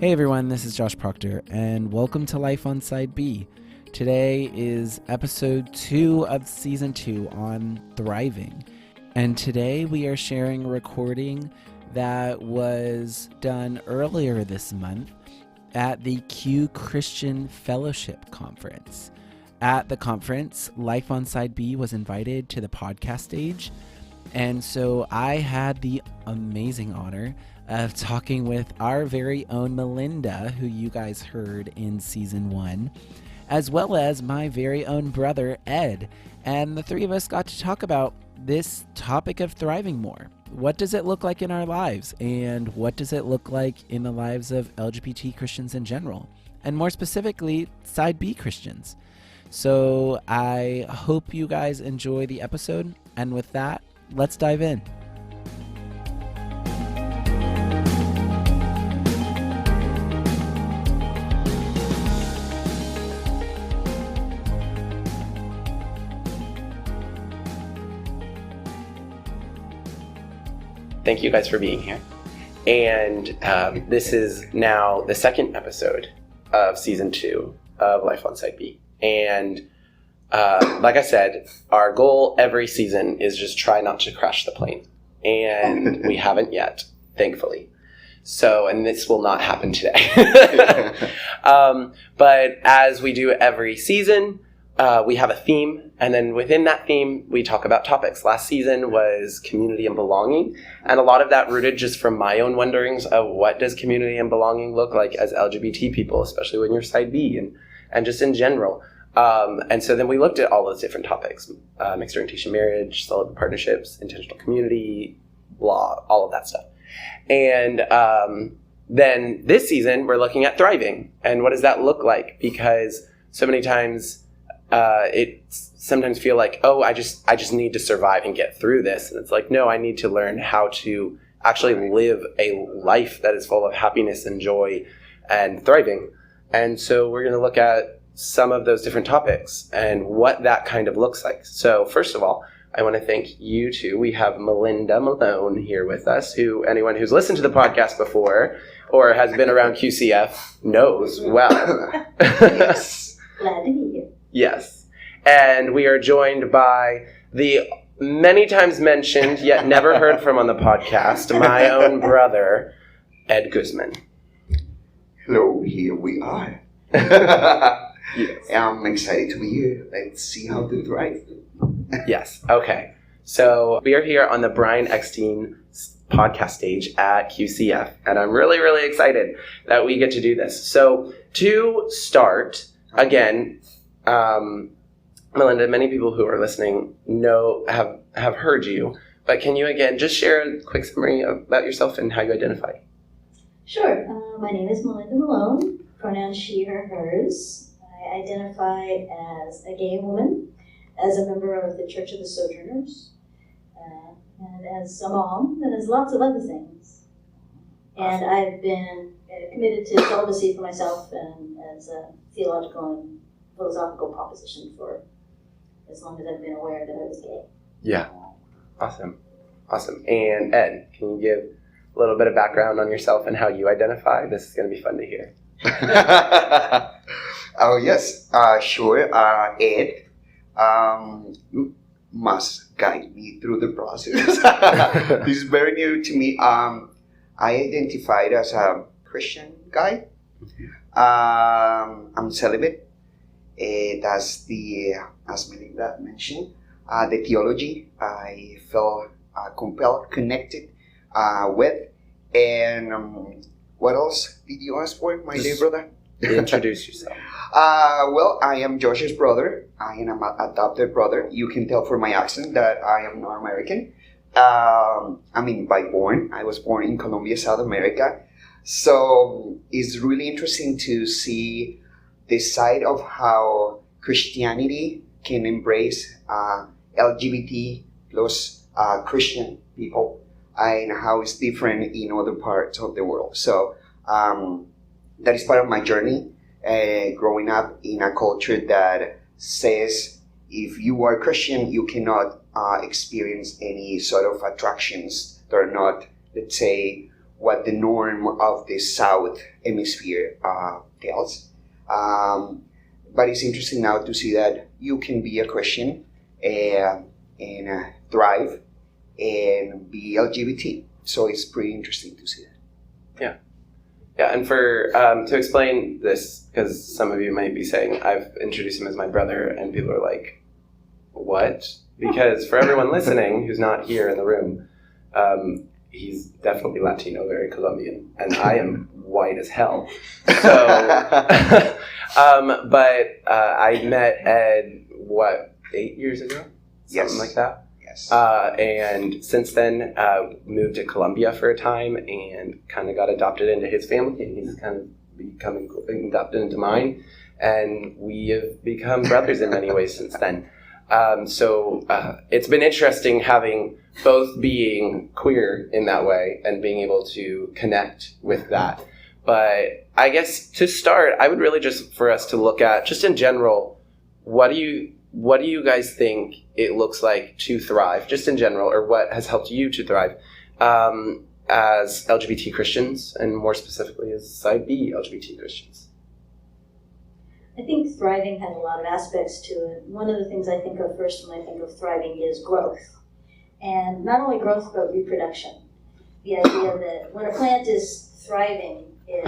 Hey everyone, this is Josh Proctor, and welcome to Life on Side B. Today is episode 2 of season 2 on thriving. And today we are sharing a recording that was done earlier this month at the Q Christian Fellowship Conference. At the conference, Life on Side B was invited to the podcast stage. And so I had the amazing honor of talking with our very own Melinda, who you guys heard in season 1, as well as my very own brother, Ed. And the three of us got to talk about this topic of thriving more. What does it look like in our lives? And what does it look like in the lives of LGBT Christians in general? And more specifically, Side B Christians. So I hope you guys enjoy the episode. And with that, let's dive in. Thank you guys for being here. And this is now the second episode of season 2 of Life on Side B. And like I said, our goal every season is just try not to crash the plane. And we haven't yet, thankfully. So, and this will not happen today. But as we do every season, we have a theme, and then within that theme, we talk about topics. Last season was community and belonging, and a lot of that rooted just from my own wonderings of what does community and belonging look like as LGBT people, especially when you're Side B, and just in general. And so then we looked at all those different topics, mixed orientation marriage, celibate partnerships, intentional community, blah, all of that stuff. And then this season, we're looking at thriving, and what does that look like? Because so many times, it sometimes feel like, oh, I just need to survive and get through this. And it's like, no, I need to learn how to actually live a life that is full of happiness and joy and thriving. And so we're going to look at some of those different topics and what that kind of looks like. So first of all, I want to thank you two. We have Melinda Malone here with us, who anyone who's listened to the podcast before or has been around QCF knows well. Yes. Glad to be here. Yes. And we are joined by the many times mentioned yet never heard from on the podcast, my own brother, Ed Guzman. Hello, here we are. Yes. I'm excited to be here. Let's see how to thrive. Yes. Okay. So we are here on the Brian Eckstein podcast stage at QCF, and I'm really, really excited that we get to do this. So to start, again, Melinda, many people who are listening have heard you, but can you again just share a quick summary about yourself and how you identify? Sure. My name is Melinda Malone, pronouns she, her, hers. I identify as a gay woman, as a member of the Church of the Sojourners, and as a mom, and as lots of other things. And I've been committed to celibacy for myself and as a theological and philosophical proposition for as long as I've been aware that I was gay. Yeah. Awesome. And Ed, can you give a little bit of background on yourself and how you identify? This is going to be fun to hear. Oh, yes. Sure. Ed must guide me through the process. This is very new to me. I identified as a Christian guy. I'm celibate. That's as Melinda mentioned, the theology I felt compelled, connected with. And what else did you ask for, my dear brother? Introduce yourself. Well, I am Josh's brother. I am an adopted brother. You can tell from my accent that I am not American. By born. I was born in Colombia, South America. So it's really interesting to see the side of how Christianity can embrace LGBT plus Christian people and how it's different in other parts of the world. So that is part of my journey, growing up in a culture that says if you are Christian, you cannot experience any sort of attractions that are not, let's say, what the norm of the South Hemisphere tells. But it's interesting now to see that you can be a Christian and thrive and be LGBT. So it's pretty interesting to see that. Yeah, and for to explain this, because some of you might be saying, I've introduced him as my brother, and people are like, what? Because for everyone listening who's not here in the room, he's definitely Latino, very Colombian, and I am white as hell. So, but I met Ed, 8 years ago? Something like that. Yes. And since then, moved to Colombia for a time and kind of got adopted into his family, and he's kind of becoming adopted into mine. And we have become brothers in many ways since then. So it's been interesting having both being queer in that way and being able to connect with that. But I guess to start, I would really just for us to look at, just in general, what do you guys think it looks like to thrive, just in general, or what has helped you to thrive as LGBT Christians, and more specifically as Side B LGBT Christians? I think thriving has a lot of aspects to it. One of the things I think of first when I think of thriving is growth. And not only growth, but reproduction. The idea that when a plant is thriving, it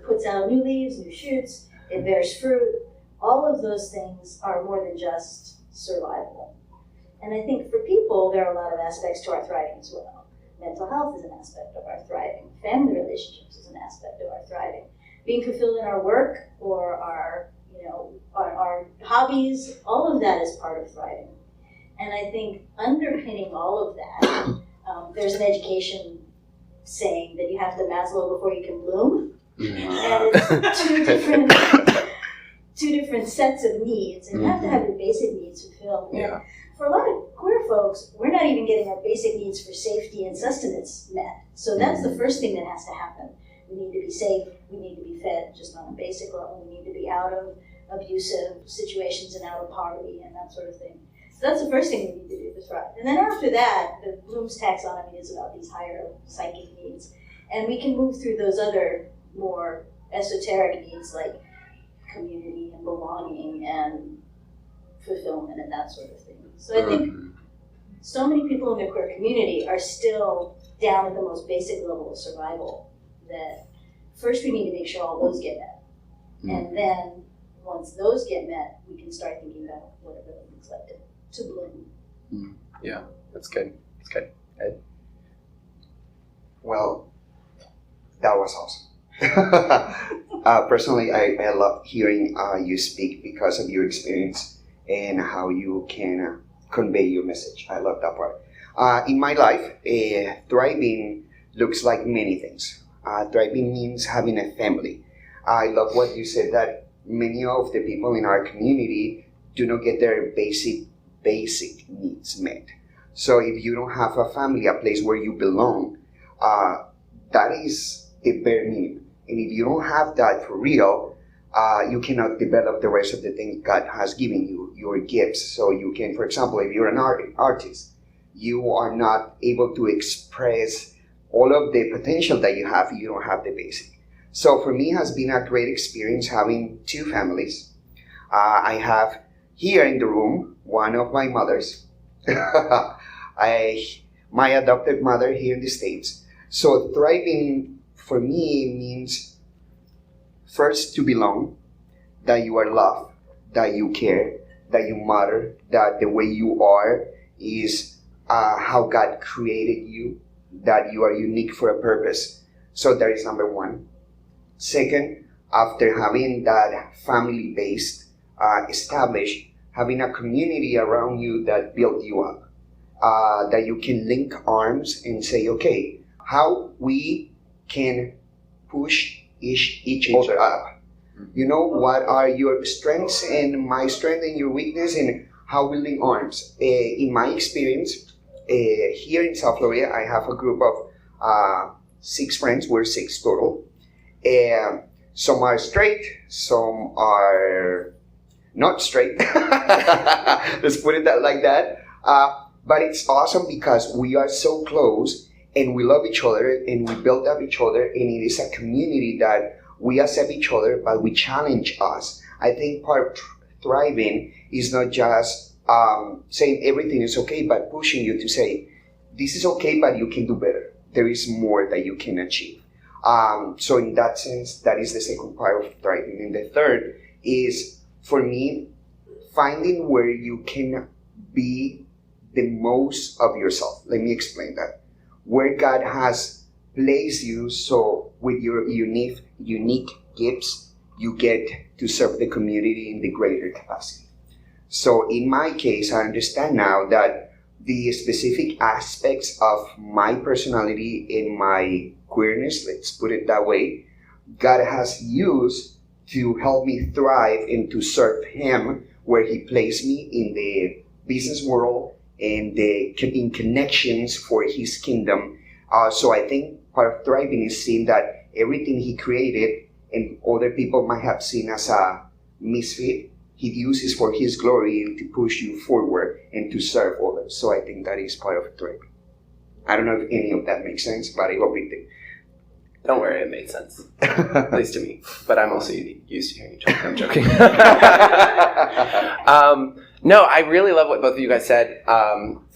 puts out new leaves, new shoots, it bears fruit. All of those things are more than just survival. And I think for people, there are a lot of aspects to our thriving as well. Mental health is an aspect of our thriving. Family relationships is an aspect of our thriving. Being fulfilled in our work or our hobbies, all of that is part of thriving. And I think underpinning all of that, there's an education saying that you have to Maslow before you can bloom. And it's two different sets of needs, and you have to have your basic needs fulfilled. Yeah. And for a lot of queer folks, we're not even getting our basic needs for safety and sustenance met. So that's the first thing that has to happen. We need to be safe, we need to be fed just on a basic level, we need to be out of abusive situations and out of poverty and that sort of thing. So that's the first thing we need to do to thrive. And then after that, the Bloom's taxonomy is about these higher psychic needs. And we can move through those other more esoteric needs like community and belonging and fulfillment and that sort of thing. So I think so many people in the queer community are still down at the most basic level of survival, that first we need to make sure all those get met. And then once those get met, we can start thinking about what it really looks like to bloom. Yeah, that's good. That's good. Ed? Well, that was awesome. Personally, I love hearing you speak because of your experience and how you can convey your message. I love that part. In my life, thriving looks like many things. Thriving means having a family. I love what you said, that many of the people in our community do not get their basic needs met. So if you don't have a family, a place where you belong, that is a bare minimum. And if you don't have that for real, you cannot develop the rest of the things God has given you, your gifts. So you can, for example, if you're an artist, you are not able to express all of the potential that you have if you don't have the basic. So for me, it has been a great experience having two families. I have here in the room one of my mothers, my adopted mother here in the States. So thriving for me means first to belong, that you are loved, that you care, that you matter, that the way you are is how God created you, that you are unique for a purpose. So that is number one. Second, after having that family-based established, having a community around you that built you up, that you can link arms and say, okay, how we can push each other up. You know, what are your strengths and my strength and your weakness, and how we link arms. In my experience, here in South Florida, I have a group of 6 friends. We're 6 total. Some are straight, some are not straight. Let's put it like that. But it's awesome because we are so close, and we love each other, and we build up each other, and it is a community that we accept each other, but we challenge us. I think part of thriving is not just saying everything is okay, but pushing you to say, this is okay, but you can do better. There is more that you can achieve. So in that sense, that is the second part of thriving. And the third is, for me, finding where you can be the most of yourself. Let me explain that. Where God has placed you, so with your unique gifts, you get to serve the community in the greater capacity. So in my case, I understand now that the specific aspects of my personality and my queerness, let's put it that way, God has used to help me thrive and to serve Him where He placed me in the business world and in connections for His kingdom. So I think part of thriving is seeing that everything He created and other people might have seen as a misfit, He uses for His glory and to push you forward and to serve others. So I think that is part of thriving. I don't know if any of that makes sense, but I hope it did. Don't worry, it made sense. At least to me. But I'm also used to hearing you talk. I'm joking. No, I really love what both of you guys said,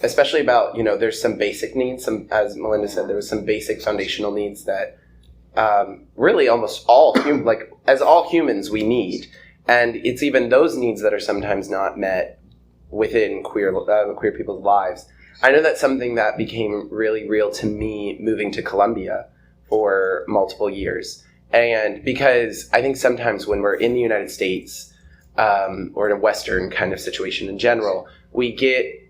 especially about, there's some basic needs. As Melinda said, there was some basic foundational needs that really almost all as all humans we need. And it's even those needs that are sometimes not met within queer people's lives. I know that's something that became really real to me moving to Colombia for multiple years. And because I think sometimes when we're in the United States, or in a Western kind of situation in general, we get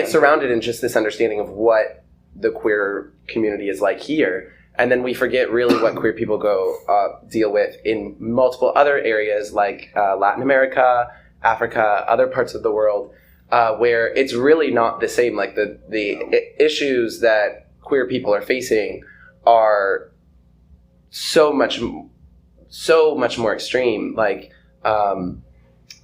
surrounded in just this understanding of what the queer community is like here. And then we forget really what queer people deal with in multiple other areas like Latin America, Africa, other parts of the world, where it's really not the same. Like the issues that queer people are facing are so much more extreme. Like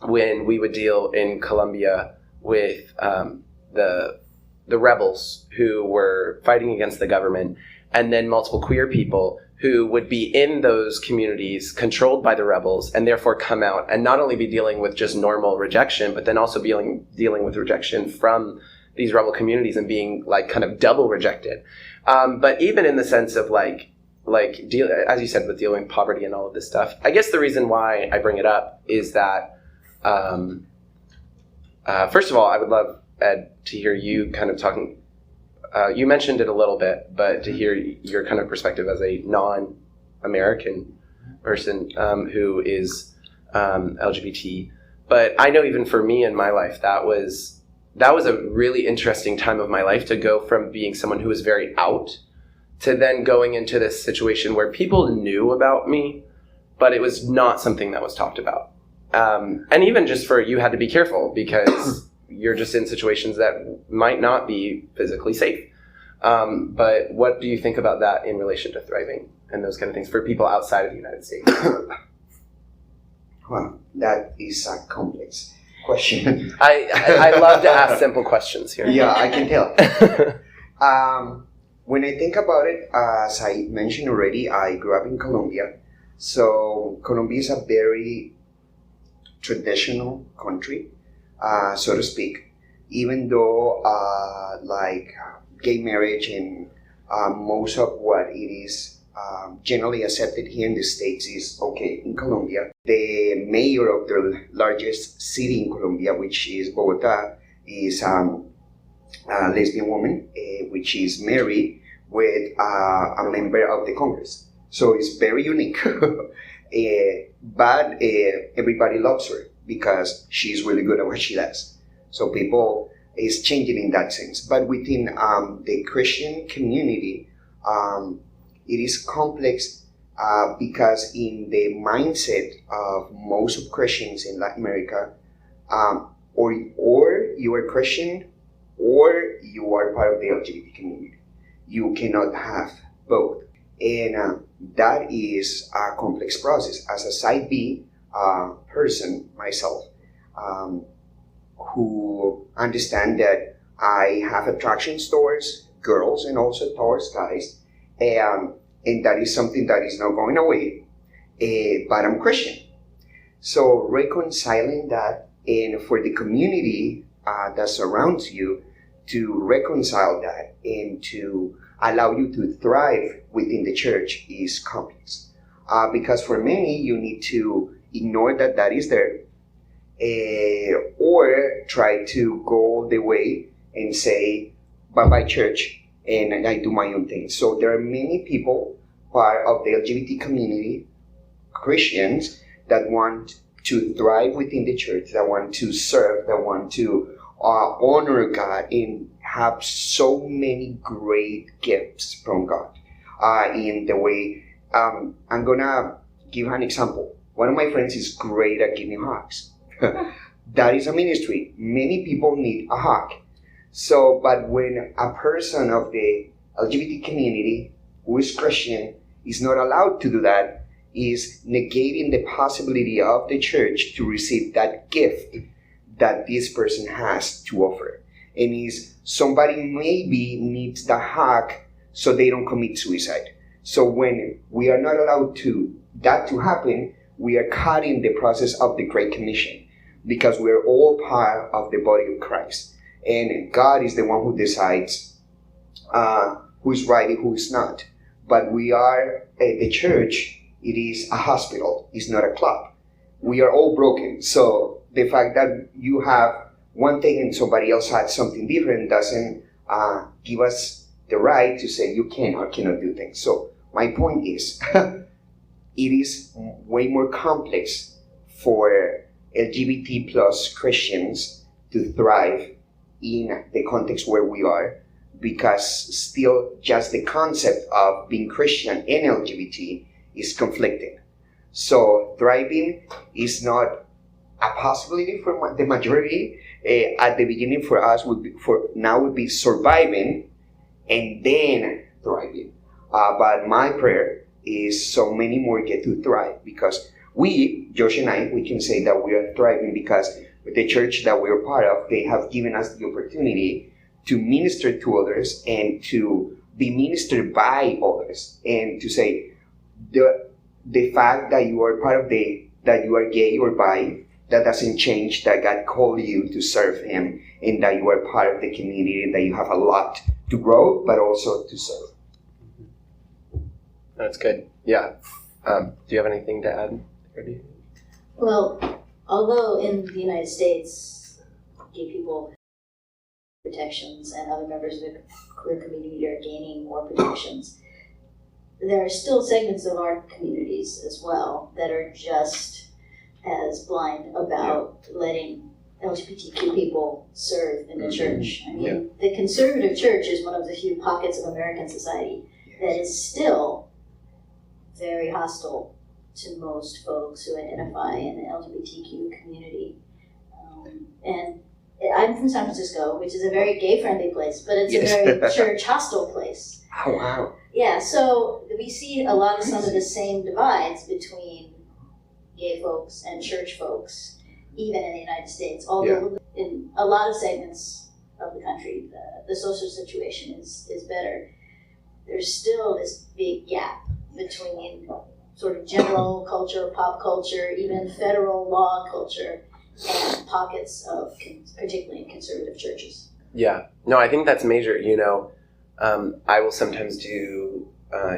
when we would deal in Colombia with the rebels who were fighting against the government, and then multiple queer people who would be in those communities controlled by the rebels and therefore come out and not only be dealing with just normal rejection, but then also dealing with rejection from these rebel communities and being like kind of double rejected. But even in the sense of as you said, with dealing with poverty and all of this stuff, I guess the reason why I bring it up is that, first of all, I would love, Ed, to hear you kind of talking. You mentioned it a little bit, but to hear your kind of perspective as a non-American person who is LGBT. But I know even for me in my life, that was a really interesting time of my life to go from being someone who was very out to then going into this situation where people knew about me, but it was not something that was talked about. And even just you had to be careful because you're just in situations that might not be physically safe. But what do you think about that in relation to thriving and those kind of things for people outside of the United States? Well, that is a complex question. I love to ask simple questions here. Yeah, I can tell. When I think about it, as I mentioned already, I grew up in Colombia. So Colombia is a very traditional country, so to speak, even though gay marriage and most of what it is generally accepted here in the States is okay in Colombia. The mayor of the largest city in Colombia, which is Bogota, is a lesbian woman, which is married with a member of the Congress. So it's very unique. But everybody loves her because she's really good at what she does. So people is changing in that sense. But within the Christian community, it is complex because in the mindset of most of Christians in Latin America, or you are Christian or you are part of the LGBT community. You cannot have both. And that is a complex process. As a side B person myself, who understand that I have attraction towards girls and also towards guys, and that is something that is not going away. But I'm Christian, so reconciling that, and for the community that surrounds you to reconcile that and to allow you to thrive within the church is complex. Because for many, you need to ignore that that is there, or try to go all the way and say, bye-bye church, and I do my own thing. So there are many people, part of the LGBT community, Christians, that want to thrive within the church, that want to serve, that want to honor God and have so many great gifts from God in the way. I'm gonna give an example. One of my friends is great at giving hugs. That is a ministry. Many people need a hug. So, but when a person of the LGBT community who is Christian is not allowed to do that, is negating the possibility of the church to receive that gift that this person has to offer. And is somebody maybe needs the hug so they don't commit suicide. So when we are not allowed that to happen, we are cutting the process of the Great Commission, because we're all part of the body of Christ. And God is the one who decides who's right and who's not. But we are, the church, it is a hospital, it's not a club. We are all broken. So the fact that you have one thing and somebody else has something different doesn't give us the right to say you can or cannot do things. So my point is, it is way more complex for LGBT plus Christians to thrive in the context where we are, because still just the concept of being Christian and LGBT is conflicting. So thriving is not a possibility for the majority. At the beginning for us would be surviving and then thriving. But my prayer is so many more get to thrive, because we, Josh and I, we can say that we are thriving because the church that we're part of, they have given us the opportunity to minister to others and to be ministered by others, and to say the fact that you are part of that you are gay or bi, that doesn't change that God called you to serve Him, and that you are part of the community, and that you have a lot to grow, but also to serve. That's good. Yeah. Do you have anything to add? Well, although in the United States, gay people protections and other members of the queer community are gaining more protections, there are still segments of our communities as well that are just as blind about letting LGBTQ people serve in the church. I mean, the conservative church is one of the few pockets of American society that is still very hostile to most folks who identify in the LGBTQ community. And I'm from San Francisco, which is a very gay-friendly place, but it's a very church-hostile place. Oh, wow. Yeah, so we see a lot of some of the same divides between gay folks and church folks, even in the United States. Although in a lot of segments of the country, the social situation is better. There's still this big gap between sort of general culture, pop culture, even federal law culture, and pockets of, particularly in conservative churches. Yeah. No, I think that's major. I will sometimes do,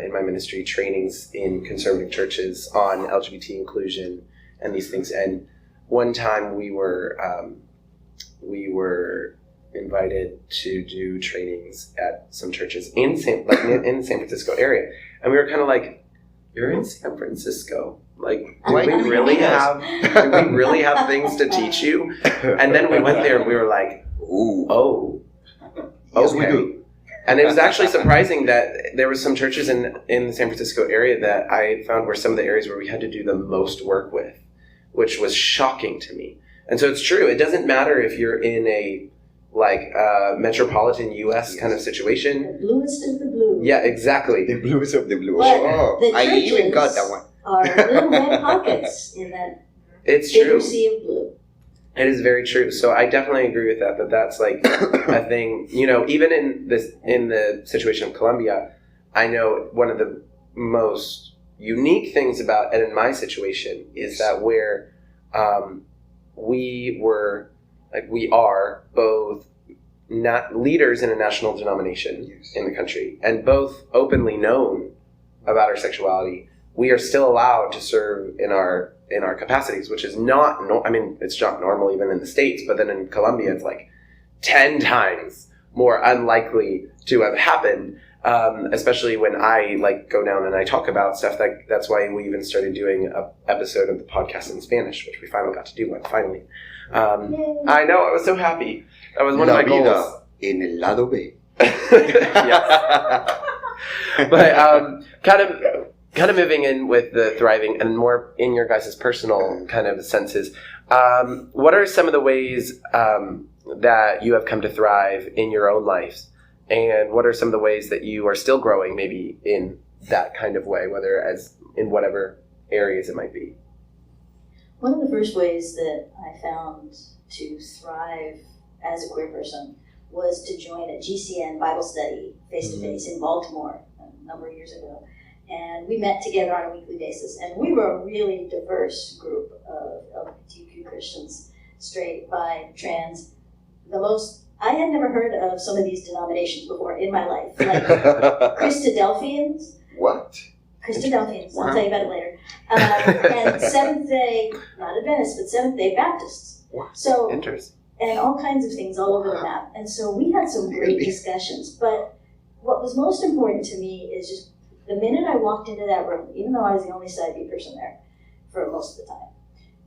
in my ministry, trainings in conservative churches on LGBT inclusion and these things. And one time we were invited to do trainings at some churches in the San Francisco area. And we were kind of like, you're in San Francisco. Like, do we really have things to teach you? And then we went there and we were like, oh, yes, okay. We do. And it was actually surprising that there were some churches in the San Francisco area that I found were some of the areas where we had to do the most work with, which was shocking to me. And so it's true. It doesn't matter if you're in a metropolitan U.S. kind of situation. The bluest of the blue. Yeah, exactly. The blues of the blues. But the I even got that one. Are little red pockets in that It's bigger true. sea of blue. It is very true. So I definitely agree with that. That's like a thing. Even in the situation of Colombia, I know one of the most unique things about, and in my situation, is that where we are both not leaders in a national denomination in the country, and both openly known about our sexuality. We are still allowed to serve in our capacities, which is not, it's not normal even in the States, but then in Colombia, it's like 10 times more unlikely to have happened, especially when I go down and I talk about stuff. That's why we even started doing an episode of the podcast in Spanish, which we finally got to do, finally. I know, I was so happy. That was one of my goals. En el lado B. Yes. But kind of moving in with the thriving and more in your guys' personal kind of senses, what are some of the ways that you have come to thrive in your own lives? And what are some of the ways that you are still growing maybe in that kind of way, whether as in whatever areas it might be? One of the first ways that I found to thrive as a queer person was to join a GCN Bible study face-to-face in Baltimore a number of years ago. And we met together on a weekly basis. And we were a really diverse group of LGBT Christians, straight, bi, trans. I had never heard of some of these denominations before in my life. Like Christadelphians. What? Christadelphians. Wow. I'll tell you about it later. And Seventh-day, not Adventists, but Seventh-day Baptists. Wow. So, interesting. And all kinds of things all over the map. And so we had some great discussions. But what was most important to me is just the minute I walked into that room, even though I was the only side B person there for most of the time,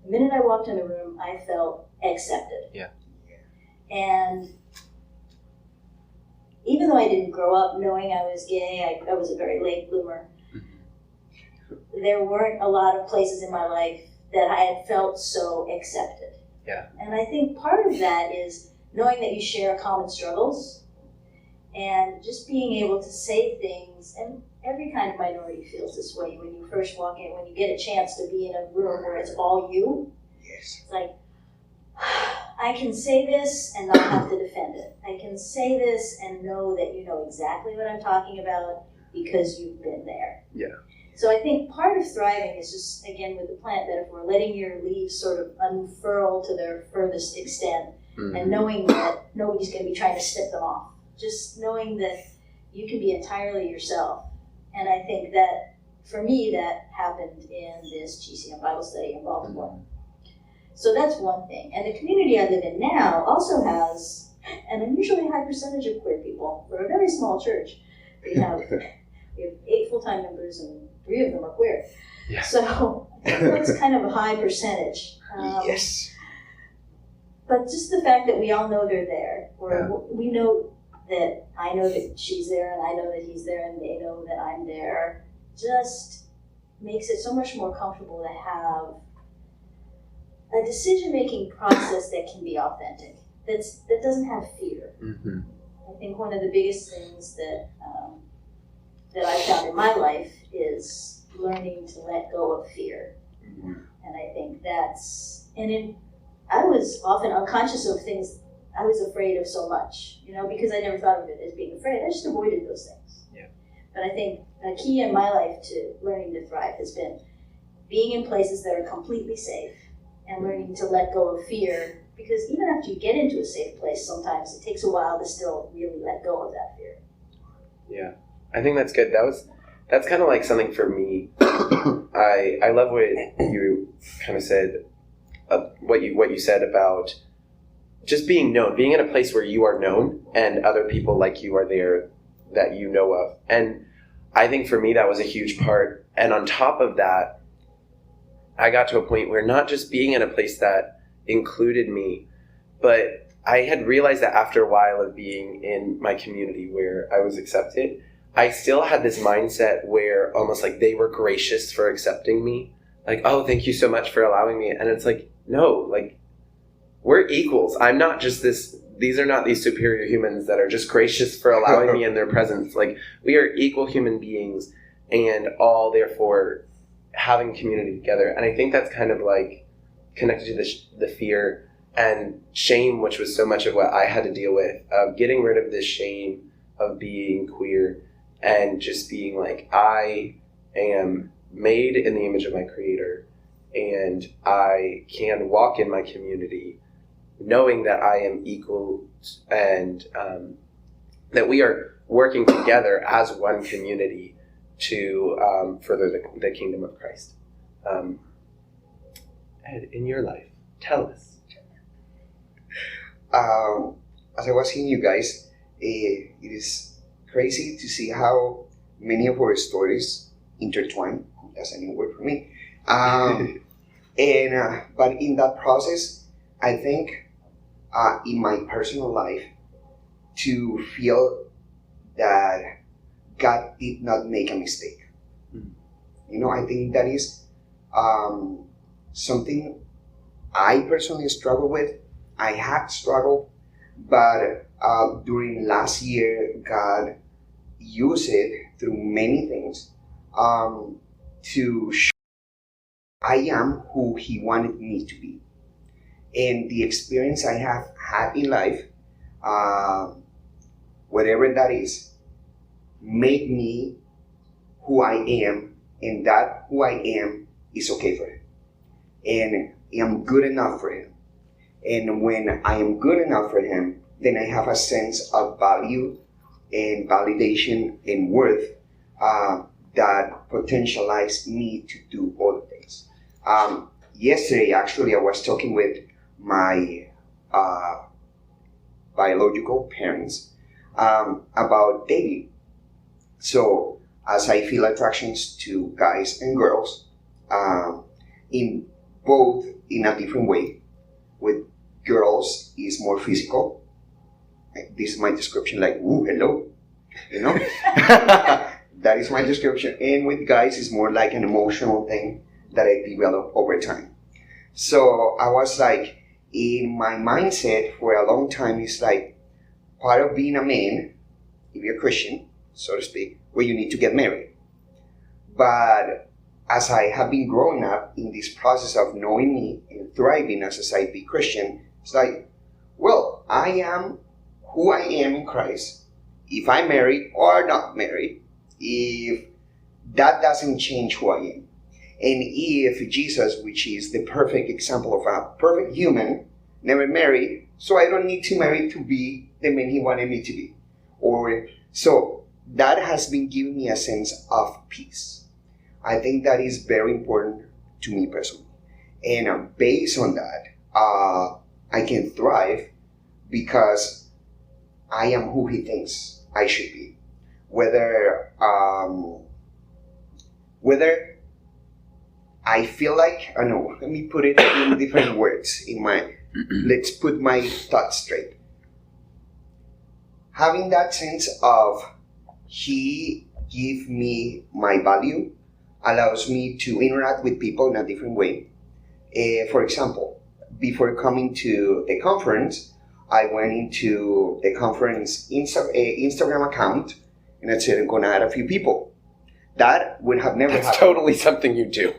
the minute I walked in the room, I felt accepted. Yeah. And even though I didn't grow up knowing I was gay, I was a very late bloomer. Mm-hmm. There weren't a lot of places in my life that I had felt so accepted. Yeah. And I think part of that is knowing that you share common struggles and just being able to say things. And every kind of minority feels this way when you first walk in, when you get a chance to be in a room where it's all you. Yes. It's like, I can say this and not have to defend it. I can say this and know that you know exactly what I'm talking about because you've been there. Yeah. So I think part of thriving is just, again, with the plant metaphor, letting your leaves sort of unfurl to their furthest extent, and knowing that nobody's going to be trying to snip them off. Just knowing that you can be entirely yourself. And I think that, for me, that happened in this GCM Bible study in Baltimore. So that's one thing. And the community I live in now also has an unusually high percentage of queer people. We're a very small church. We have 8 full-time members and 3 of them are queer. Yeah. So that's kind of a high percentage. Yes. But just the fact that we all know they're there, or we know that I know that she's there and I know that he's there and they know that I'm there, just makes it so much more comfortable to have a decision-making process that can be authentic, that doesn't have fear. Mm-hmm. I think one of the biggest things that I found in my life is learning to let go of fear. Mm-hmm. And I think I was often unconscious of things I was afraid of so much, because I never thought of it as being afraid. I just avoided those things. Yeah. But I think a key in my life to learning to thrive has been being in places that are completely safe and learning to let go of fear, because even after you get into a safe place, sometimes it takes a while to still really let go of that fear. Yeah, I think that's good. That's kind of like something for me. I love what you kind of said, what you said about just being known, being in a place where you are known and other people like you are there that you know of. And I think for me that was a huge part. And on top of that, I got to a point where not just being in a place that included me, but I had realized that after a while of being in my community where I was accepted, I still had this mindset where almost like they were gracious for accepting me. Like, oh, thank you so much for allowing me. And it's like, no, like, we're equals. I'm not just these are not these superior humans that are just gracious for allowing me in their presence. Like, we are equal human beings and all therefore having community together. And I think that's kind of like connected to the fear and shame, which was so much of what I had to deal with, of getting rid of this shame of being queer and just being like, I am made in the image of my Creator, and I can walk in my community knowing that I am equal, and that we are working together as one community to further the kingdom of Christ. Ed, in your life, tell us. As I was hearing you guys, it is crazy to see how many of our stories intertwine. That's a new word for me. But in that process, I think in my personal life, to feel that God did not make a mistake. Mm-hmm. I think that is something I personally struggle with. I had struggled, but during last year, God used it through many things to show I am who He wanted me to be. And the experience I have had in life, whatever that is, made me who I am, and that who I am is okay for Him. And I'm good enough for Him. And when I am good enough for Him, then I have a sense of value and validation and worth that potentialize me to do other things. Yesterday, actually, I was talking with my biological parents about dating. So, as I feel attractions to guys and girls, in both in a different way. With girls is more physical. This is my description, like, ooh, hello, That is my description. And with guys, it's more like an emotional thing that I develop over time. So I was like, in my mindset for a long time, it's like part of being a man, if you're Christian, so to speak, where you need to get married. But as I have been growing up in this process of knowing me and thriving as a side B Christian, it's like, well, I am who I am in Christ. If I'm married or not married, if that doesn't change who I am. And if Jesus, which is the perfect example of a perfect human, never married, so I don't need to marry to be the man He wanted me to be. So that has been giving me a sense of peace. I think that is very important to me personally. And based on that, I can thrive because I am who He thinks I should be. Whether I feel like, I don't know, let me put it in different words. Let's put my thoughts straight. Having that sense of He give me my value allows me to interact with people in a different way. For example, before coming to the conference, I went into the conference Instagram account and I said, I'm going to add a few people. That would have never happened. That's totally something you do.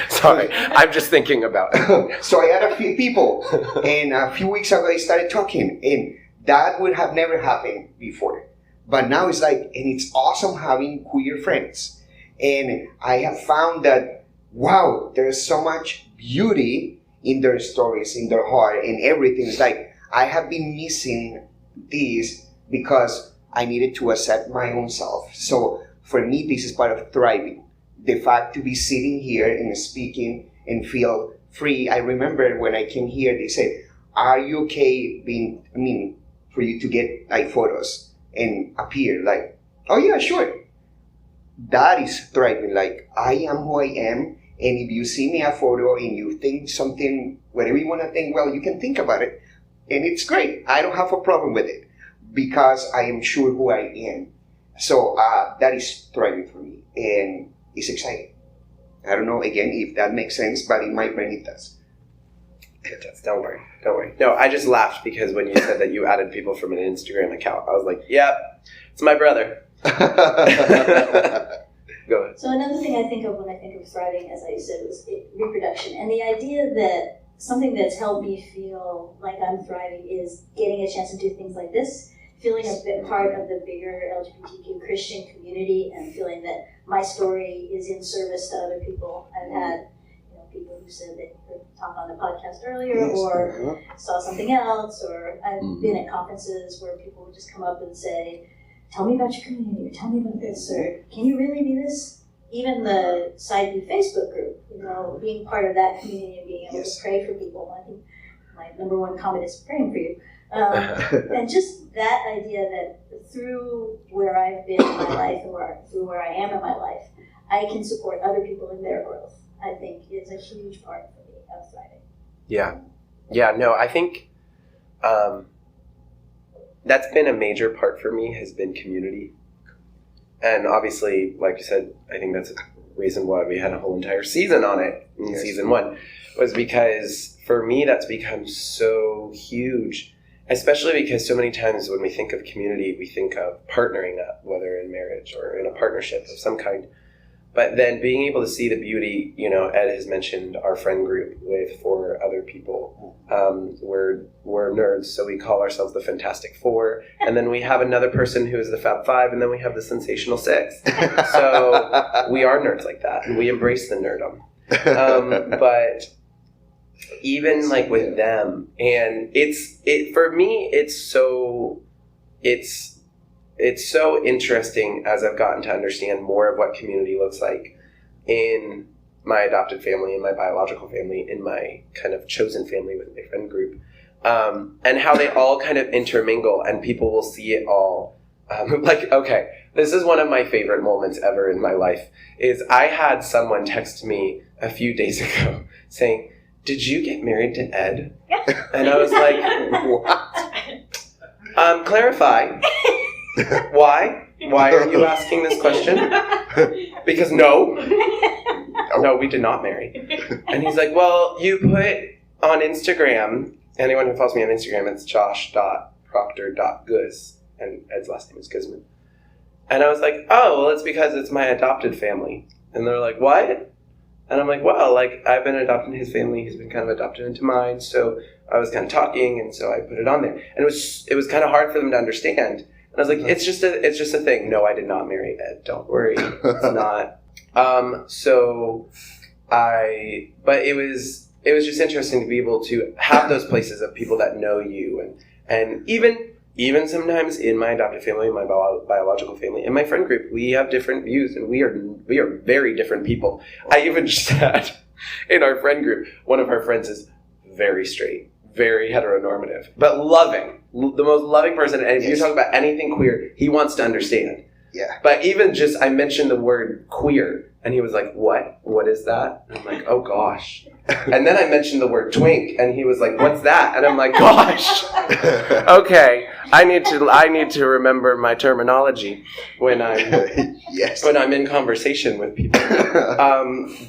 Sorry, I'm just thinking about it. So I had a few people, and a few weeks ago I started talking, and that would have never happened before. But now it's like, and it's awesome having queer friends. And I have found that, wow, there's so much beauty in their stories, in their heart, and everything. It's like, I have been missing this because I needed to accept my own self. So for me, this is part of thriving. The fact to be sitting here and speaking and feel free. I remember when I came here, they said, are you okay for you to get like photos and appear? Like, oh yeah, sure. That is thriving. Like, I am who I am. And if you see me a photo and you think something, whatever you want to think, well, you can think about it. And it's great. I don't have a problem with it because I am sure who I am. So that is thriving for me. And it's exciting. I don't know, again, if that makes sense, but in my brain it does. It does. Don't worry. No, I just laughed because when you said that you added people from an Instagram account, I was like, yep, it's my brother. Go ahead. So another thing I think of when I think of thriving, as I said, was reproduction. And the idea that something that's helped me feel like I'm thriving is getting a chance to do things like this, feeling a bit part of the bigger LGBTQ Christian community, and feeling that my story is in service to other people. I've had people who said they heard talk on the podcast earlier, or saw something else, or I've been at conferences where people would just come up and say, tell me about your community, or tell me about this, or can you really be this? Even the Side B Facebook group, being part of that community and being able to pray for people. I think my number one comment is praying for you. And just that idea that through where I've been in my life and through where I am in my life, I can support other people in their growth, I think is a huge part for me of thriving. Yeah, no, I think that's been a major part for me, has been community. And obviously, like you said, I think that's a reason why we had a whole entire season on it in season 1, was because for me that's become so huge, especially because so many times when we think of community, we think of partnering up, whether in marriage or in a partnership of some kind. But then being able to see the beauty, Ed has mentioned our friend group with 4 other people. We're nerds, so we call ourselves the Fantastic Four. And then we have another person who is the Fab Five, and then we have the Sensational Six. So we are nerds like that, and we embrace the nerdom. But even like with them, and for me, it's so interesting as I've gotten to understand more of what community looks like in my adopted family, in my biological family, in my kind of chosen family with my friend group, and how they all kind of intermingle, and people will see it all. This is one of my favorite moments ever in my life, is I had someone text me a few days ago saying, "Did you get married to Ed?" And I was like, "What? Clarify. Why? Why are you asking this question?" Because no, we did not marry. And he's like, "Well, you put on Instagram," anyone who follows me on Instagram, it's josh.proctor.guz, and Ed's last name is Guzman. And I was like, "Oh, well, it's because it's my adopted family." And they're like, "What?" And I'm like, "Well, I've been adopted in his family, he's been kind of adopted into mine, so I was kind of talking, and so I put it on there." And it was kind of hard for them to understand. And I was like, it's just a thing. No, I did not marry Ed. Don't worry. It's not. But it was just interesting to be able to have those places of people that know you, and even sometimes in my adopted family, my biological family, in my friend group, we have different views, and we are very different people. I even just had in our friend group, one of our friends is very straight, very heteronormative, but loving, the most loving person. And if you talk about anything queer, he wants to understand. Yeah. But even just, I mentioned the word queer, and he was like, "What? What is that?" And I'm like, "Oh gosh." And then I mentioned the word twink, and he was like, "What's that?" And I'm like, "Gosh, okay, I need to remember my terminology when I'm in conversation with people."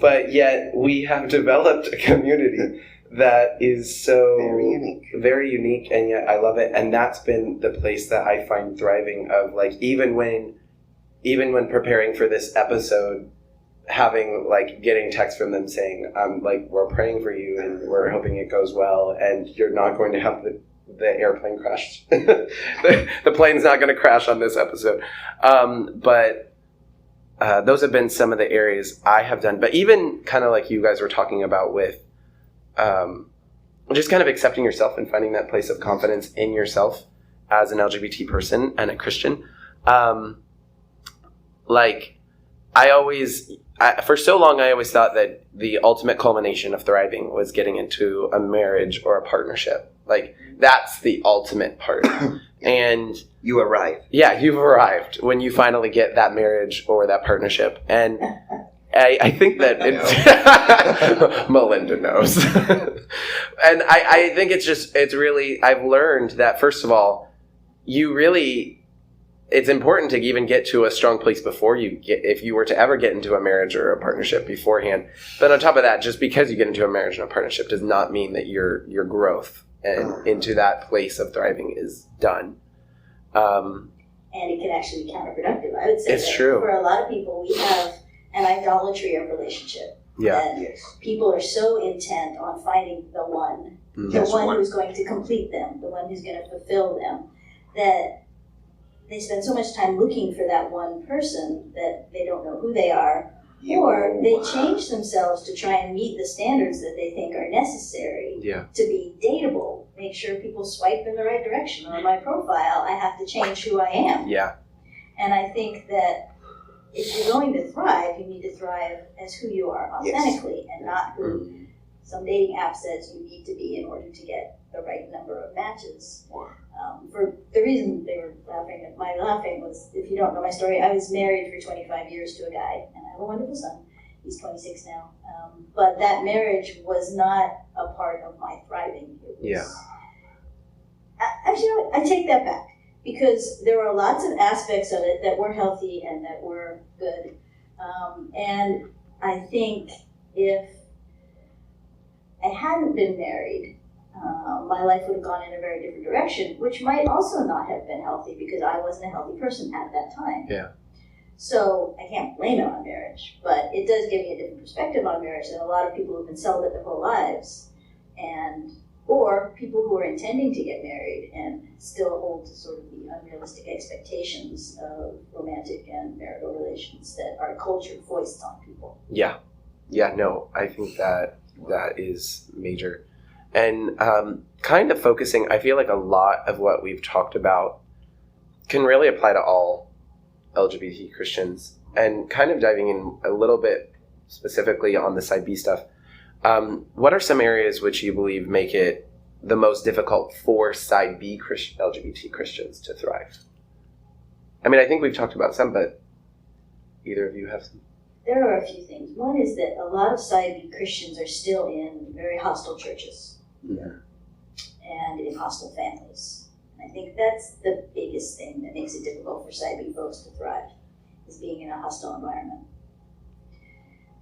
But yet we have developed a community that is so very unique, and yet I love it. And that's been the place that I find thriving of, like, even when preparing for this episode, getting texts from them saying, "We're praying for you, and we're hoping it goes well, and you're not going to have the airplane crash. The plane's not going to crash on this episode." But those have been some of the areas I have done. But even kind of like you guys were talking about with just kind of accepting yourself and finding that place of confidence in yourself as an LGBT person and a Christian. For so long, I always thought that the ultimate culmination of thriving was getting into a marriage or a partnership. Like, that's the ultimate part. And you arrive. Yeah, you've arrived when you finally get that marriage or that partnership. And I think that Melinda knows. And I think it's really, I've learned that, first of all, it's important to even get to a strong place before if you were to ever get into a marriage or a partnership beforehand. But on top of that, just because you get into a marriage and a partnership does not mean that your growth and into that place of thriving is done. And it can actually be counterproductive. I would say it's true. For a lot of people, we have an idolatry of relationship. Yeah. That Yes. people are so intent on finding the one, the That's one one. who's going to complete them, the one who's going to fulfill them, that they spend so much time looking for that one person that they don't know who they are, or they change themselves to try and meet the standards that they think are necessary Yeah. to be dateable. Make sure people swipe in the right direction. On my profile, I have to change who I am. Yeah. And I think that if you're going to thrive, you need to thrive as who you are authentically and not who some dating app says you need to be in order to get the right number of matches. For the reason they were laughing at my laughing was, if you don't know my story, I was married for 25 years to a guy, and I have a wonderful son. He's 26 now. But that marriage was not a part of my thriving. It was, actually, you know what? I take that back, because there were lots of aspects of it that were healthy and that were good. And I think if I hadn't been married, my life would have gone in a very different direction, which might also not have been healthy because I wasn't a healthy person at that time. Yeah. So I can't blame it on marriage, but it does give me a different perspective on marriage than a lot of people who've been celibate their whole lives, or people who are intending to get married and still hold to sort of the unrealistic expectations of romantic and marital relations that our culture foists on people. Yeah. Yeah, no, I think that is major. And kind of focusing, I feel like a lot of what we've talked about can really apply to all LGBT Christians, and kind of diving in a little bit specifically on the side B stuff. What are some areas which you believe make it the most difficult for side B LGBT Christians to thrive? I mean, I think we've talked about some, but either of you have some? There are a few things. One is that a lot of side B Christians are still in very hostile churches. And in hostile families. I think that's the biggest thing that makes it difficult for side B folks to thrive, is being in a hostile environment.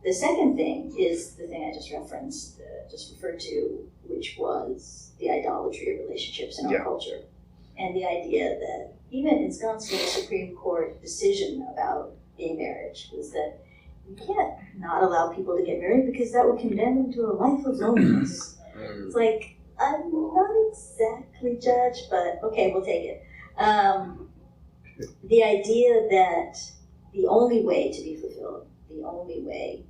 The second thing is the thing I just referred to, which was the idolatry of relationships in our culture. And the idea that even Wisconsin's Supreme Court decision about gay marriage was that you can't not allow people to get married because that would condemn them to a life of loneliness. It's like, I'm not exactly judged, but okay, we'll take it. The idea that the only way to be fulfilled, the only way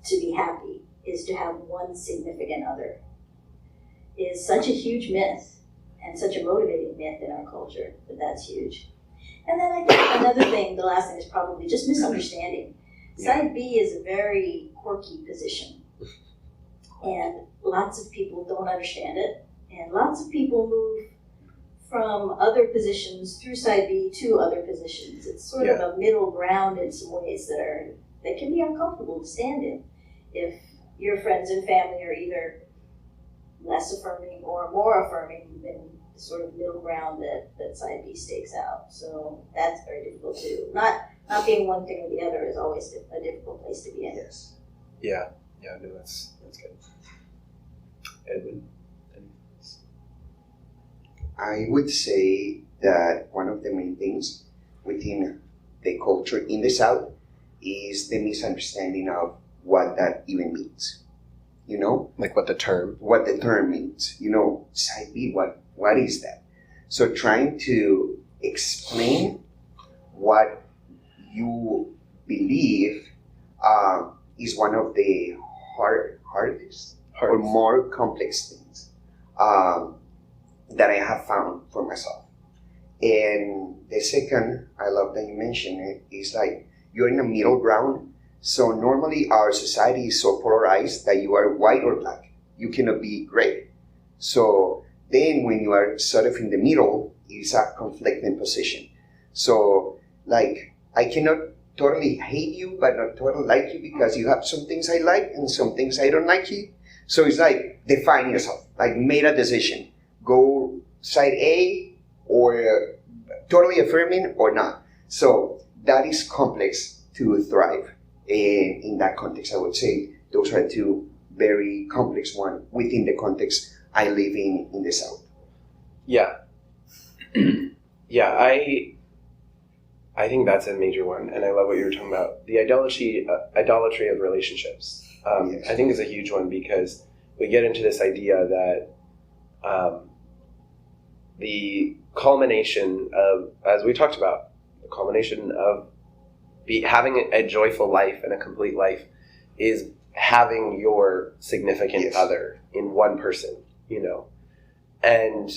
to be happy, is to have one significant other is such a huge myth, and such a motivating myth in our culture, that's huge. And then I think another thing, the last thing, is probably just misunderstanding. Side B is a very quirky position, and lots of people don't understand it, and lots of people move from other positions through side B to other positions. It's sort of a middle ground in some ways that can be uncomfortable to stand in if your friends and family are either less affirming or more affirming than the sort of middle ground that side B stakes out. So that's very difficult too. Not being one thing or the other is always a difficult place to be in. Yes. Yeah, no, that's good. Edwin? I would say that one of the main things within the culture in the South is the misunderstanding of what that even means. You know? Like what the term means. You know, side B, what is that? So trying to explain what you believe is one of the hardest or more complex things that I have found for myself. And the second, I love that you mentioned it, is like you're in a middle ground. So normally our society is so polarized that you are white or black. You cannot be gray. So then when you are sort of in the middle, it's a conflicting position. So like I cannot totally hate you, but not totally like you, because you have some things I like and some things I don't like you. So it's like define yourself, like made a decision. Go side A or totally affirming or not. So that is complex to thrive. And in that context, I would say those are two very complex ones within the context I live in the South. Yeah. Yeah, I think that's a major one, and I love what you were talking about. The idolatry of relationships. I think is a huge one, because we get into this idea that the culmination of, as we talked about, the culmination of having a joyful life and a complete life is having your significant other in one person, and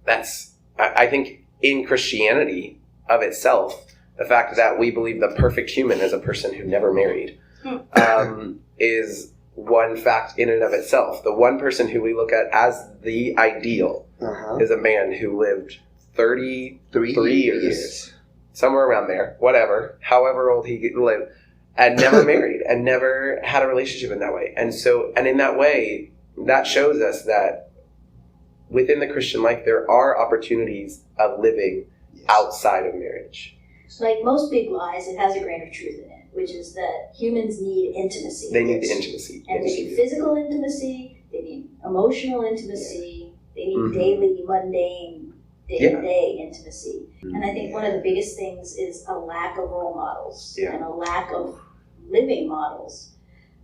that's, I think, in Christianity of itself, the fact that we believe the perfect human is a person who never married is one fact in and of itself. The one person who we look at as the ideal is a man who lived 33 years, somewhere around there, whatever, however old he lived, and never married and never had a relationship in that way. And in that way, that shows us that within the Christian life, there are opportunities of living outside of marriage. Like most big lies, it has a grain of truth in it, which is that humans need intimacy. They need intimacy. And they need physical intimacy, they need emotional intimacy, they need daily, mundane, day-to-day intimacy. And I think one of the biggest things is a lack of role models and a lack of living models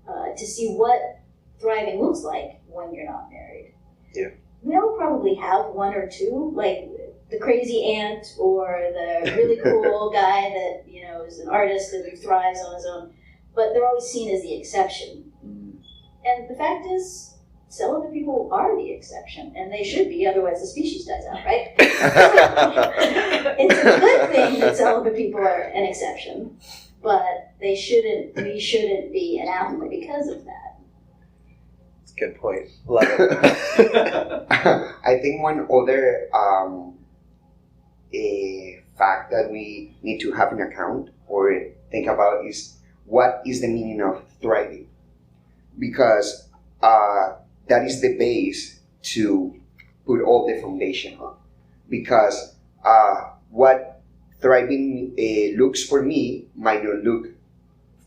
to see what thriving looks like when you're not married. Yeah. We all probably have one or two, like the crazy aunt or the really cool guy that, is an artist and thrives on his own, but they're always seen as the exception. And the fact is, celibate people are the exception, and they should be, otherwise the species dies out, right? It's a good thing that celibate people are an exception, but we shouldn't be anathema because of that. That's a good point. Love it. I think one other a fact that we need to have in account or think about is, what is the meaning of thriving? Because that is the base to put all the foundation on. Because what thriving looks for me might not look